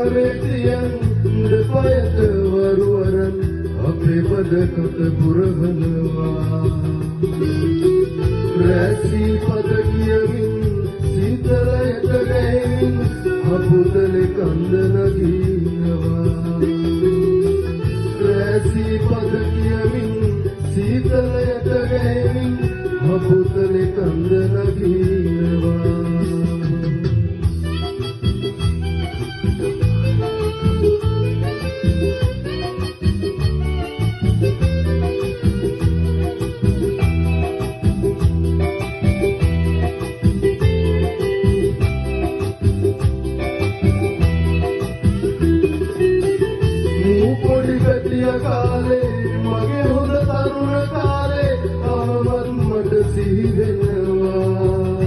කරේතියන් දෙපයට වරුවරන් අපේ පදකට පුරවනවා රැසී පද කියමින් සීතලයට ගැහෙමින් අපුතලේ කන්ද නගිනවා රැසී පද කියමින් සීතලයට ගැහෙමින් අපුතලේ කන්ද නගිනවා කාලේ මගේ හොඳ තරුණ කාලේ තාමත් මට සිහි වෙනවා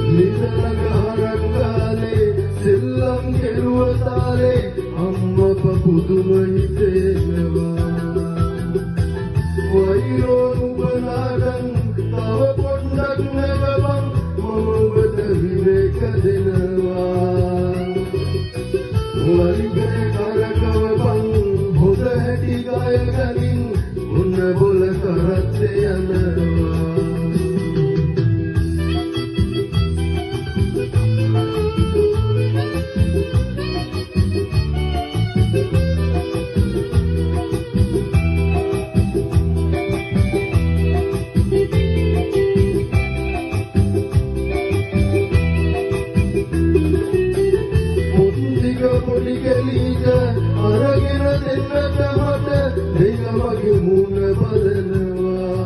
නිදන ගහරක් කාලේ සෙල්ලම් කෙරුව තාලේ අම්මප පුදුම හිතෙනවා වෛරෝ නුඹ නාඩන් තව පොඩ්ඩක් නැගපන් මම ඔබට විවේක දෙනවා වලිගේ කරකවපන් හැටි ගාය ගනින් උන්න බොල කරත් යනවා පොඩි කෙලීට අරගෙන දෙන්නට මට දෙයමගේ මුණ බලනවා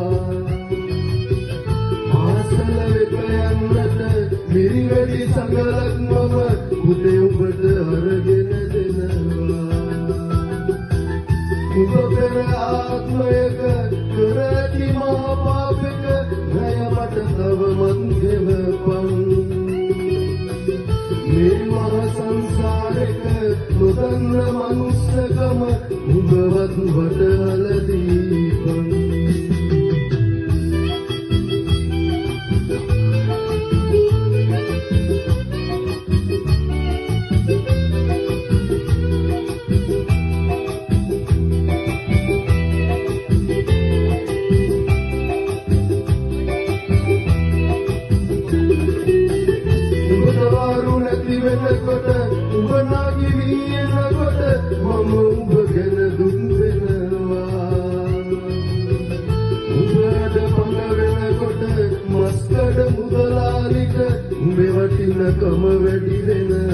ආසල වෙත යන්නට මිරිවැඩි සඟලක් මම පුතේ ඔබට අරගෙන දෙනවා ඔබ පෙර ආත්මයක කර ඇති මහා පාපෙක ණය මට තවමත් ගෙවපන් මේ මහ සංසාරෙක නොදන්න මනුස්සකම උඹවත් වටහල දීපන් වෙනකොට උඹ නාගි වීනකොට මම උඹ ගැන දුක් වෙනවා උඹට පඟ වෙනකොට මස්කඩ මුදලාලිට උඹේ වටිනකම වැඩි වෙනවා